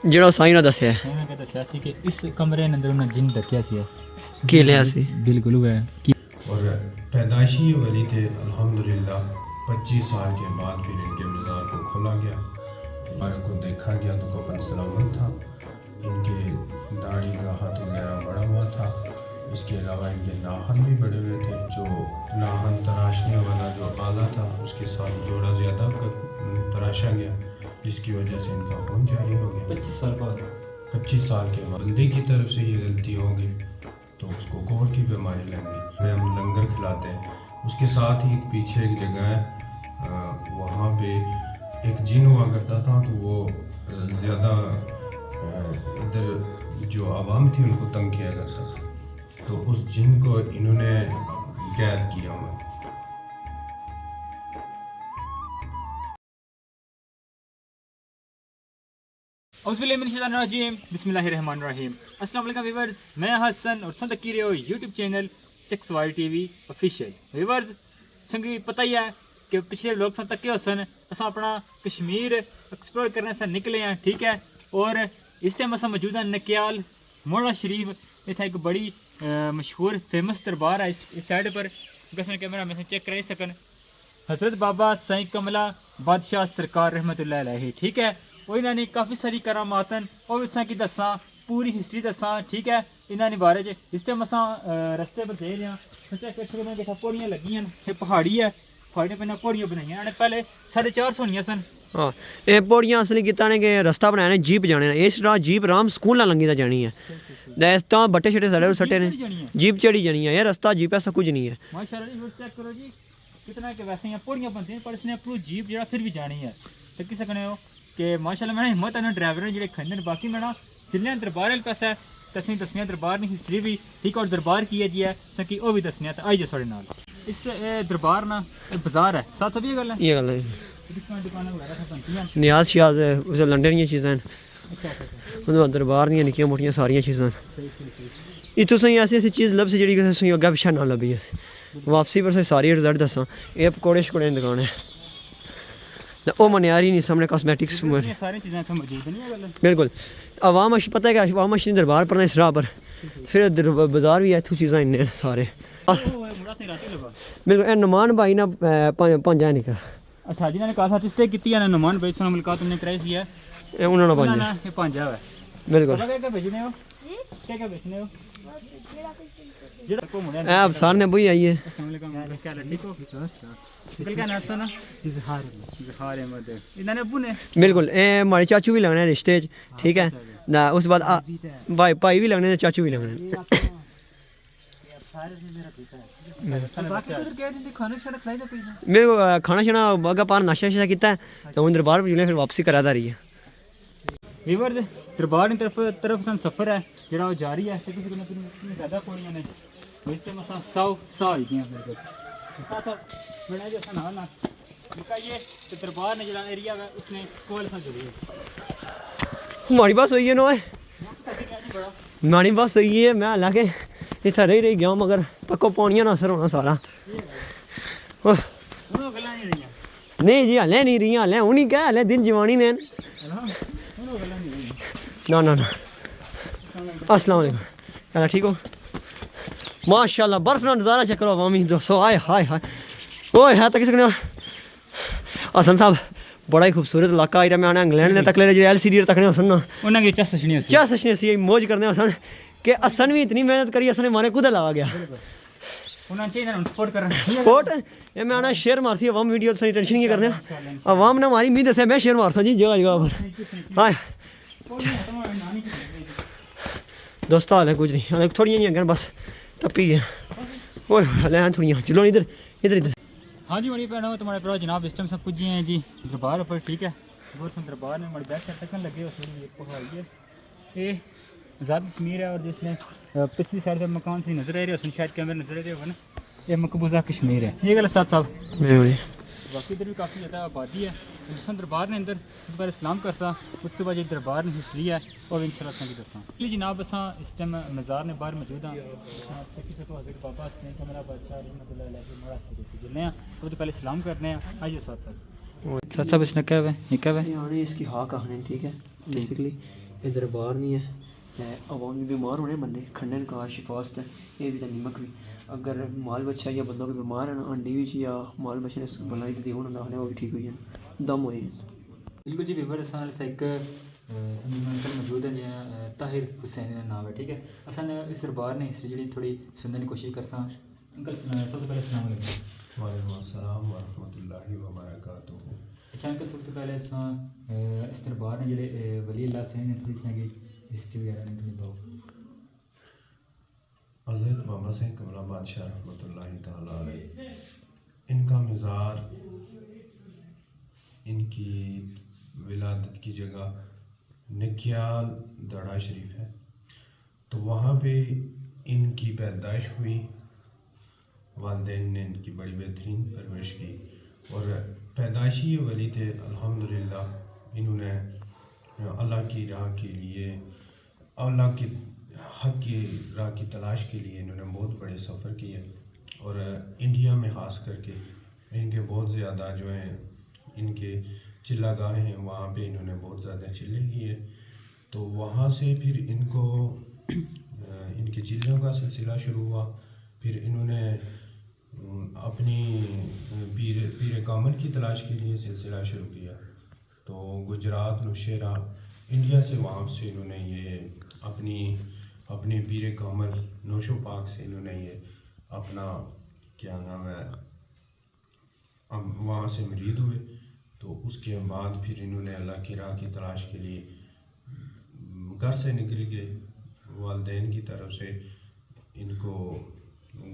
ਜਿਹੜਾ ਸਾਈਂ ਨੇ ਦੱਸਿਆ ਉਹਨਾਂ ਨੇ ਦੱਸਿਆ ਸੀ ਕਿ ਇਸ ਕਮਰੇ ਦੇ ਅੰਦਰ ਉਹਨਾਂ ਜਿੰਨ ਰੱਖਿਆ ਸੀ ਕੀ ਲਿਆ ਸੀ ਬਿਲਕੁਲ ਹੈ اور پیدائشی یہ ولی تھے الحمدللہ 25 سال کے بعد پھر ان کے مزار کو کھولا گیا ہمارے کو دیکھا گیا تو کفن سلامت تھا ان کے داڑھی کا ہاتھ وغیرہ بڑا ہوا تھا اس کے علاوہ ان کے ناخن بھی بڑے ہوئے تھے جو ناخن تراشنے والا جو آلہ تھا اس کے ساتھ جوڑا زیادہ تراشا گیا جس کی وجہ سے ان کا خون جاری ہو گیا 25 سال بعد 25 سال کے بعد بندے کی طرف سے یہ غلطی ہوگی تو اس کو کوڑ کی بیماری لگ گئی ہم لنگر کھلاتے ہیں اس کے ساتھ ہی پیچھے ایک جگہ ہے وہاں پہ ایک جن ہوا کرتا تھا تو وہ زیادہ ادھر جو عوام تھی ان کو تنگ کیا کرتا تھا تو اس جن کو انہوں نے قید کیا ہوا اعوذ باللہ من الشیطان الرجیم بسم اللہ الرحمن الرحیم السلام علیکم ویورز میں حسن اور سن تک رہے ہو YouTube channel checks Y T V official viewers سنگی پتہ ہی ہے کہ پچھلے لوگ سن تک سن اساں اپنا کشمیر ایکسپلور کرنے سے نکلے ہیں ٹھیک ہے اور اس ٹائم اساں موجود ہیں نکیال موڑا شریف اتنا ایک بڑی مشہور فیمس دربار ہے اس سائڈ پر گسن کیمرہ میں سے چیک کرائی سکن حضرت بابا سائیں کملا بادشاہ سرکار رحمت اللہ علیہ ٹھیک ہے وہ انہوں نے کافی ساری کراماتن اور اس کی دساں پوری ہسٹری دساں ٹھیک ہے انہوں نے بارے اس ٹائم اساں رستے پر دے رہے ہیں سچا کہ پوڑیاں لگی ہیں یہ پہاڑی ہے پہاڑی پہ پوڑیاں بنائی ہیں پہلے 450 ہونیاں سن ہاں یہ پوڑیاں اصل کیتا نے کہ رستہ بنایا نے جیپ جانے اس راہ جیپ رام سکول نہ لنگی تا جانی ہے اس طرح بٹے شٹے سڑے سٹے نے جیپ چڑھی جانی ہے یہ رستہ جیپ ایسا کچھ نہیں ہے ماشاءاللہ جی چیک کرو جی کتنا کہ ویسے یہاں پوڑیاں بنتی ہیں پر اس نے اپنی جیپ جڑا پھر بھی جانی ہے تو کس سکنے ہو کہ ماشاءاللہ میں نے ہمت ہے ڈرائیور نے جڑے کھندے باقی میں نا جلنے دربار والے پاس ہے تسیں دسنیاں دربار نے ہسٹری بھی ٹھیک اور دربار کی ہے جی ہے سکی وہ بھی دسنیاں تو آئیے ساڑے نال اس دربار نا بازار ہے ساتھ سب یہ گل ہے دکانیں وغیرہ سب بنتی ہیں نیاز شیاز اسے لنڈن دیا چیزاں انہوں دربار دیا نکیاں موٹیاں ساریاں چیزاں اتوں سہیں ایسی ایسی چیز لب سے جڑی کہ سہیں اگہ پچھا نہ لبھی واپسی پر سے ساری رزلٹ دساں یہ پکوڑے شکوڑے دکان ہے وہ منیاری نہیں سامنے کاسمیٹکس بالکل عوام پتہ ہے کہ عوام اشنی دربار پر اس راہ پر پھر بازار بھی ہے اتوں چیزاں ان سارے بالکل اے نعمان بھائی نا پنج ہے نکا اچھا جنہوں نے کہا تھا اسٹے کی ہے نعمان بھائی سے ملاقات تم نے کرائی سی ہے انہوں نے پنج ہے بالکل افسار نے بھائی آئیے بالکل اے ہمارے چاچو بھی لگنے رشتے ٹھیک ہے نہ اس بعد بھائی بھی لگنے چاچو بھی لگنے میرے کو کھانا شانا اگا پار ناشتہ شاشہ کیتا ہے تو ان دربار پہ جلے پھر واپسی کرا دا رہی ہے ویورز دربار کی طرف سن سفر ہے جڑا وہ جاری ہے زیادہ پوڑیاں نے اس ٹائم اساں 100 ہوئی گیا دربار نے جڑا ایریا ہے اس نے کول سے جڑی ہے ہماری بس ہوئی ہے نو ہماری بس ہوئی ہے میں حالانکہ اتنا رہی گیا مگر تکو پونیاں نہ اثر ہونا سارا نہیں جی ہلے نہیں رہی ہلے ہوں نہیں کیا ہلے دن جوانی نے نا السلام علیکم کیا ٹھیک ہو ماشاء اللہ برف نہ نظارہ چیک کرو عوامی دوستو آئے ہائے ہائے وہ ہے تو کس نے حسن صاحب بڑا ہی خوبصورت علاقہ آئی رہا میں آنا انگلینڈ نے تک لے جو ایل سی ڈی تکنے حسن نا چس سی موج کرنے حسن کہ حسن بھی اتنی محنت کری حسن مانے کدھر لگا گیا سپورٹ یہ میں آنا شیئر مارسی عوام ویڈیو سنی ٹینشن کی کرنے عوام نے ہماری امید ہے میں شیئر مارسا جی جگہ جگہ پر ہائے دوست حال ہے کچھ نہیں تھوڑی نہیں اگر بس ٹپی گیا وہ لے تھوڑیاں چلو ادھر ادھر ادھر ہاں جی بڑی بہنوں تمہارے پڑھو جناب اس ٹائم سب پجی ہیں جی دربار پر ٹھیک ہے دربار میں ہماری بیک سائڈ تک لگے ہوئے پہاڑی ہے یہ زیادہ کشمیر ہے اور جس نے پچھلی سائڈ سے مکان سے نظر آ رہے ہو شاید کیمرے نظر آ رہے ہو نا یہ مقبوضہ کشمیر ہے یہ گل ساتھ صاحب باقی ادھر بھی کافی زیادہ آبادی ہے جس دربار نے اندر اس بار اسلام کرتا اس کے بعد یہ دربار نے ہسٹری ہے اور ان شاء اللہ کی دساں جی جناب اساں اس ٹائم مزار نے باہر موجود ہاں حضرت بابا سائیں کملا بادشاہ رحمت اللہ علیہ مڑا جلنے ہیں تو پہلے سلام کرنے ہیں آئیے ساتھ ساتھ اس نے کہا ہے یہ کہا ہے اس کی ہاں کہانی ٹھیک ہے بیسیکلی ادھر باہر نہیں ہے عوام بھی بیمار ہونے بندے کھنڈے کا شفاست ہے یہ بھی نمک بھی اگر مال بچہ یا بندہ کوئی بیمار ہے نا انڈی بھی یا مال بچے نے بلائی دی ہونا وہ بھی ٹھیک ہوئی ہیں دم ہوئے ہیں. بالکل جی ویور اصل ایک انکل موجود ہیں جہاں طاہر حسین کا نام ہے ٹھیک ہے اصل اس دربار نے ہسٹری جی تھوڑی سننے کی کوشش کرساں. انکل سب تو پہلے السلام علیکم. وعلیکم السلام ورحمۃ اللہ وبرکاتہ. اچھا انکل سب تو پہلے اس دربار نے جڑے ولی اللہ سے نے تھوڑی سی ہسٹری وغیرہ نے تھوڑی بتاؤ. حضرت بابا سنگھ کمرہ بادشاہ رحمۃ اللہ تعالیٰ علیہ ان کا مزار ان کی ولادت کی جگہ نکیال دڑا شریف ہے تو وہاں پہ ان کی پیدائش ہوئی. والدین نے ان کی بڑی بہترین پرورش کی اور پیدائشی یہ ولی تھے. الحمدللہ انہوں نے اللہ کی راہ کے لیے اللہ کی حق کی راہ کی تلاش کے لیے انہوں نے بہت بڑے سفر کیے اور انڈیا میں خاص کر کے ان کے بہت زیادہ جو ہیں ان کے چلہ گاہیں ہیں وہاں پہ انہوں نے بہت زیادہ چلے کیے. تو وہاں سے پھر ان کو ان کے چلوں کا سلسلہ شروع ہوا. پھر انہوں نے اپنی پیر کامل کی تلاش کے لیے سلسلہ شروع کیا. تو گجرات نوشیرہ انڈیا سے وہاں سے انہوں نے یہ اپنی پیر کامل نوش و پاک سے انہوں نے یہ اپنا کیا نام ہے وہاں سے مرید ہوئے. تو اس کے بعد پھر انہوں نے اللہ کی راہ کی تلاش کے لیے گھر سے نکل گئے. والدین کی طرف سے ان کو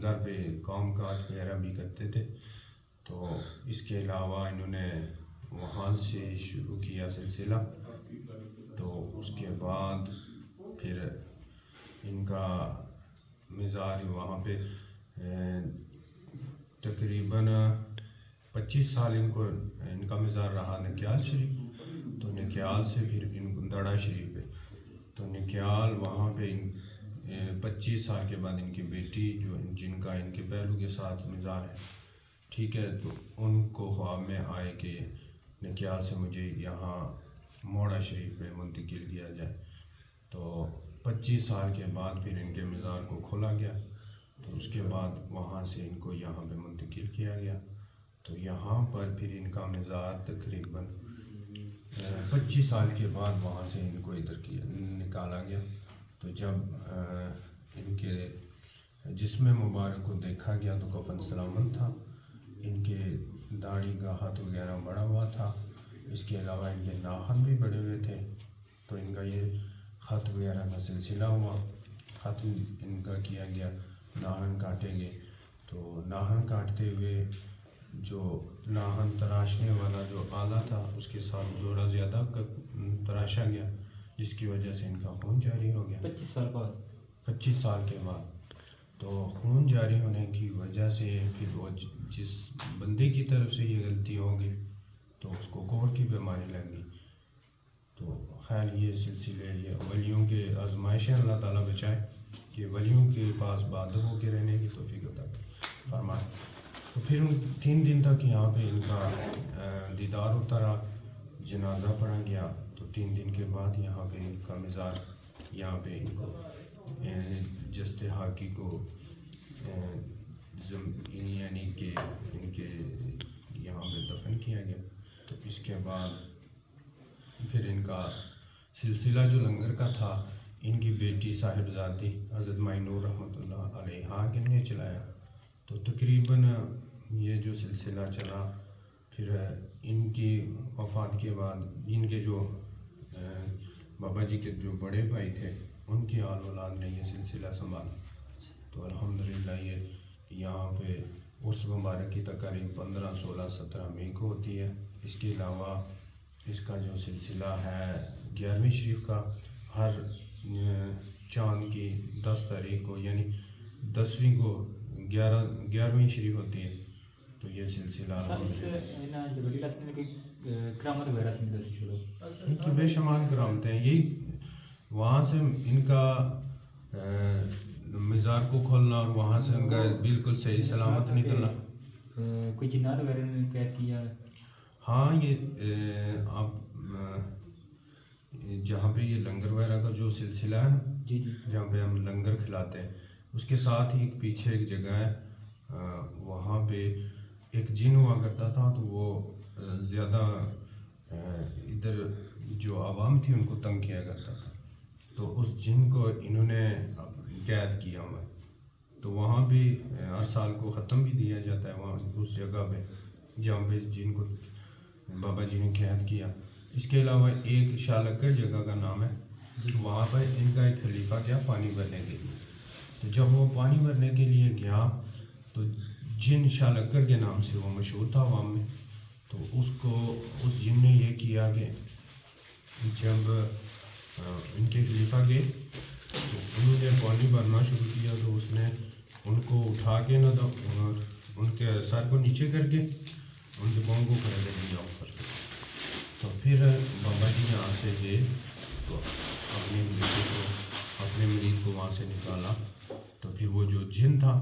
گھر پہ کام کاج وغیرہ بھی کرتے تھے. تو اس کے علاوہ انہوں نے وہاں سے شروع کیا سلسلہ. تو اس کے بعد پھر ان کا مزار وہاں پہ تقریباً 25 سال ان کا مزار رہا نکیال شریف. تو نکیال سے پھر ان کو دڑا شریف ہے. تو نکیال وہاں پہ 25 سال کے بعد ان کی بیٹی جو جن کا ان کے پہلو کے ساتھ مزار ہے ٹھیک ہے تو ان کو خواب میں آئے کہ نکیال سے مجھے یہاں موڑا شریف میں منتقل کیا جائے. تو 25 سال کے بعد پھر ان کے مزار کو کھولا گیا. تو اس کے بعد وہاں سے ان کو یہاں پہ منتقل کیا گیا. تو یہاں پر پھر ان کا مزار تقریباً 25 سال کے بعد وہاں سے ان کو ادھر نکالا گیا. تو جب ان کے جسم مبارک کو دیکھا گیا تو کفن سلامت تھا. ان کے داڑھی کا ہاتھ وغیرہ بڑا ہوا تھا. اس کے علاوہ ان کے ناخن بھی بڑے ہوئے تھے. تو ان کا یہ خط وغیرہ کا سلسلہ ہوا. ختم ان کا کیا گیا ناخن کاٹے گئے. تو ناخن کاٹتے ہوئے جو ناخن تراشنے والا جو آلہ تھا اس کے ساتھ جوڑا زیادہ تراشا گیا جس کی وجہ سے ان کا خون جاری ہو گیا 25 سال کے بعد. تو خون جاری ہونے کی وجہ سے پھر وہ جس بندے کی طرف سے یہ غلطی ہو گئی تو اس کو کوڑ کی بیماری لگ گئی. تو خیر یہ سلسلے یہ ولیوں کے آزمائشیں اللہ تعالیٰ بچائے کہ ولیوں کے پاس بادب ہو کے رہنے کی توفیق عطا فرمائے. تو پھر 3 دن تک یہاں پہ ان کا دیدار ہوتا رہا. جنازہ پڑھا گیا. تو 3 دن کے بعد یہاں پہ ان کا مزار یہاں پہ ان کو جست حاکی کو یعنی کہ ان کے یہاں پہ دفن کیا گیا. تو اس کے بعد پھر ان کا سلسلہ جو لنگر کا تھا ان کی بیٹی صاحبزادی حضرت مائنور رحمۃ اللہ علیہ نے چلایا. تو تقریباً یہ جو سلسلہ چلا پھر ان کی وفات کے بعد ان کے جو بابا جی کے جو بڑے بھائی تھے ان کی آل اولاد نے یہ سلسلہ سنبھالا. تو الحمدللہ یہ یہاں پہ عرس مبارک کی تقریب 15 16 17 مئی کو ہوتی ہے. اس کے علاوہ اس کا جو سلسلہ ہے 11ویں شریف کا ہر چاند کی 10 تاریخ کو یعنی 10ویں کو 11ویں شریف ہوتی ہے. تو یہ سلسلہ ان کی بے شمار کرامتیں ہیں. یہی وہاں سے ان کا مزار کو کھولنا اور وہاں سے ان کا بالکل صحیح سلامت نکلنا. کوئی جنات وغیرہ نے قید کیا؟ ہاں یہ آپ جہاں پہ یہ لنگر وغیرہ کا جو سلسلہ ہے نا، جی جی جہاں پہ ہم لنگر کھلاتے ہیں، اس کے ساتھ ہی ایک پیچھے ایک جگہ ہے، وہاں پہ ایک جن ہوا کرتا تھا، تو وہ زیادہ ادھر جو عوام تھی ان کو تنگ کیا کرتا تھا، تو اس جن کو انہوں نے قید کیا ہوا ہے، تو وہاں بھی ہر سال کو ختم بھی دیا جاتا ہے وہاں اس جگہ پہ جہاں پہ اس جن کو بابا جی نے قید کیا۔ اس کے علاوہ ایک شالکڑ جگہ کا نام ہے، وہاں پر ان کا ایک خلیفہ گیا پانی بھرنے کے لیے، تو جب وہ پانی بھرنے کے لیے گیا تو جن شالکڑ کے نام سے وہ مشہور تھا عوام میں، تو اس جن نے یہ کیا کہ جب ان کے خلیفہ گئے تو انہوں نے پانی بھرنا شروع کیا، تو اس نے ان کو اٹھا کے نہ ان کے سر کو نیچے کر کے ان کے پاؤں کو کھڑے کر دیا اوپر، تو پھر بابا جی یہاں سے گئے تو اپنے مریض کو وہاں سے نکالا، تو پھر وہ جو جن تھا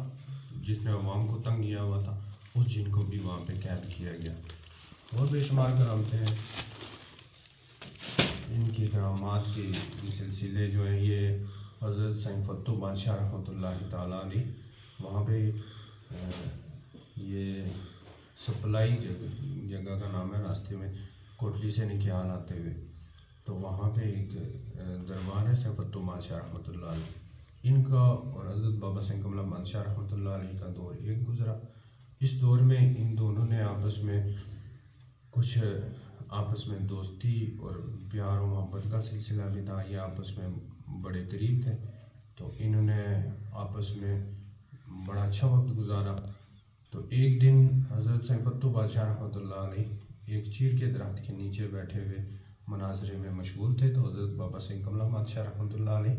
جس نے عوام کو تنگ کیا ہوا تھا اس جن کو بھی وہاں پہ قید کیا گیا۔ اور بے شمار کرامتیں ہیں، ان کی کرامات کے سلسلے جو ہیں یہ حضرت سائیں فتو بادشاہ رحمۃ اللہ تعالیٰ علیہ، وہاں پہ یہ سپلائی جگہ کا نام ہے، راستے میں کوٹلی سے نکیال آتے ہوئے، تو وہاں پہ ایک دربار ہے سائیں فتو بادشاہ رحمۃ اللہ علیہ، ان کا اور حضرت بابا سنگ کملا بادشاہ رحمۃ اللہ علیہ کا دور ایک گزرا۔ اس دور میں ان دونوں نے آپس میں دوستی اور پیار و محبت کا سلسلہ بھی تھا، یہ آپس میں بڑے قریب تھے، تو انہوں نے آپس میں بڑا اچھا وقت گزارا۔ تو ایک دن حضرت سائیں فتو بادشاہ رحمۃ اللہ علیہ ایک چیر کے درخت کے نیچے بیٹھے ہوئے مناظرے میں مشغول تھے، تو حضرت بابا سنگ کملا بادشاہ رحمۃ اللہ علیہ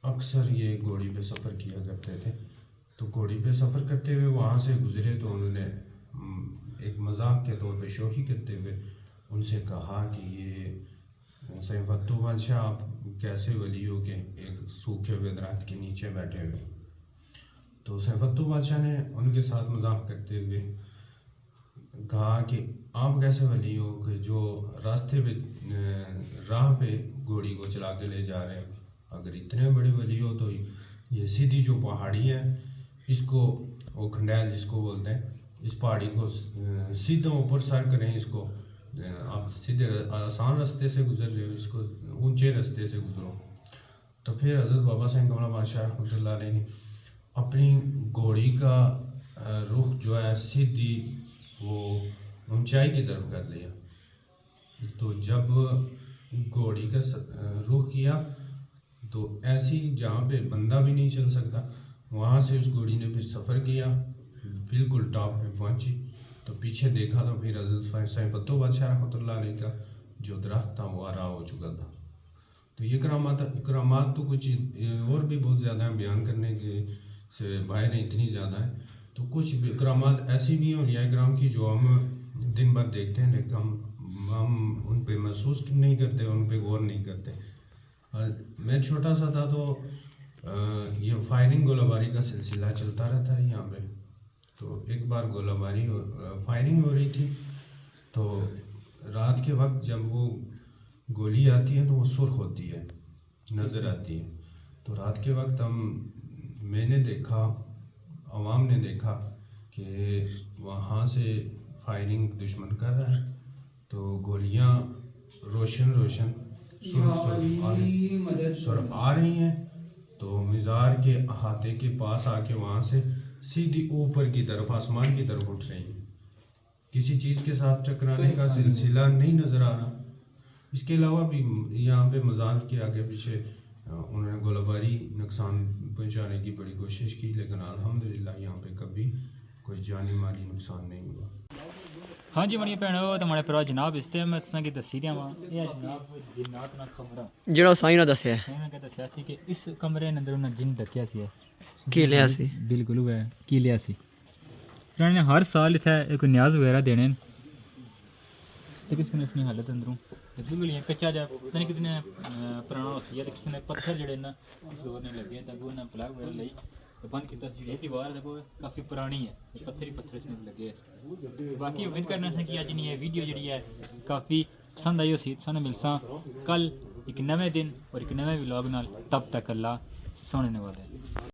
اکثر یہ گھوڑی پہ سفر کیا کرتے تھے، تو گھوڑی پہ سفر کرتے ہوئے وہاں سے گزرے تو انہوں نے ایک مذاق کے طور پہ شوخی کرتے ہوئے ان سے کہا کہ یہ سائیں فتو بادشاہ آپ کیسے ولی ہو کہ ایک سوکھے ہوئے درخت کے نیچے بیٹھے ہوئے؟ تو سائیں فتو بادشاہ نے ان کے ساتھ مذاق کرتے ہوئے کہا کہ آپ کیسے ولی ہو کہ جو راستے پہ راہ پہ گھوڑی کو چلا کے لے جا رہے ہیں؟ اگر اتنے بڑے ولی ہو تو یہ سیدھی جو پہاڑی ہے اس کو، وہ کھنڈیل جس کو بولتے ہیں، اس پہاڑی کو سیدھا اوپر سر کریں، اس کو آپ سیدھے آسان راستے سے گزر رہے ہو، اس کو اونچے راستے سے گزرو۔ تو پھر حضرت بابا سنگ کملا بادشاہ رحمۃ اللہ علیہ نے اپنی گھوڑی کا رخ جو ہے سیدھی وہ اونچائی کی طرف کر لیا، تو جب گھوڑی کا رخ کیا تو ایسی جہاں پہ بندہ بھی نہیں چل سکتا وہاں سے اس گھوڑی نے پھر سفر کیا، بالکل ٹاپ پہ پہنچی، تو پیچھے دیکھا تو پھر حضرت سائیں فتو بادشاہ رحمۃ اللہ علیہ کا جو درخت تھا وہ ہرا ہو چکا تھا۔ تو یہ کرامات تو کچھ اور بھی بہت زیادہ ہیں، بیان کرنے کے سے باہر ہیں، اتنی زیادہ ہیں، تو کچھ کرامات ایسی بھی ہیں اولیاء کرام کی جو ہم دن بھر دیکھتے ہیں لیکن ہم ان پہ محسوس نہیں کرتے، ان پہ غور نہیں کرتے۔ میں چھوٹا سا تھا تو یہ فائرنگ گولہ باری کا سلسلہ چلتا رہتا ہے یہاں پہ، تو ایک بار گولہ باری فائرنگ ہو رہی تھی، تو رات کے وقت جب وہ گولی آتی ہے تو وہ سرخ ہوتی ہے، نظر آتی ہے، تو رات کے وقت میں نے دیکھا، عوام نے دیکھا کہ وہاں سے فائرنگ دشمن کر رہا ہے، تو گولیاں روشن سرخ آ رہی ہیں، تو مزار کے احاطے کے پاس آ کے وہاں سے سیدھی اوپر کی طرف آسمان کی طرف اٹھ رہی ہیں، کسی چیز کے ساتھ ٹکرانے کا سلسلہ نہیں نظر آ رہا۔ اس کے علاوہ بھی یہاں پہ مزار کے آگے پیچھے انہوں نے گولہ باری نقصان پہنچانے کی بڑی کوشش کی، لیکن الحمدللہ یہاں پہ کبھی کوئی جانی مالی نقصان نہیں ہوا۔ ہاں جی بڑی بھینو تو ہمارے پرا جناب اس تے میں تساں کی دسی دیاں وا یہ جناب جنات نا کمرہ جڑا سائیں نے دسیا میں کہ دسیا سی کہ اس کمرے اندر انہاں جن ڈکیا سی کی لیا سی، بالکل وہ کی لیا سی، پھر نے ہر سال اتھے ایک نیاز وغیرہ دینے تو کس نے اس میں حالت اندروں بالکل یہ کچا جا پتہ نہیں کتنے پرانا ہو سی ہے، کسی نے پتھر جڑے نا اس دور نے لگے تک وہ نہ پلاگ وغیرہ لئی تو بند کی تصویر دیوار ہے وہ کافی پرانی ہے، پتھر ہی پتھر اس میں لگے ہیں۔ باقی امید کرنا ہے کہ آج یہ ویڈیو جڑی ہے کافی ਪਸੰਦ ਆਈ ਹੋਸੀ ਸਾਨੂੰ ਮਿਲਸਾਂ ਕੱਲ ਇੱਕ ਨਵੇਂ ਦਿਨ ਔਰ ਇੱਕ ਨਵੇਂ ਵਲੌਗ ਨਾਲ। ਤਬ ਤੱਕ ਅੱਲਾ ਸੋਹਣੇ ਨਵਾਜ਼ੇ।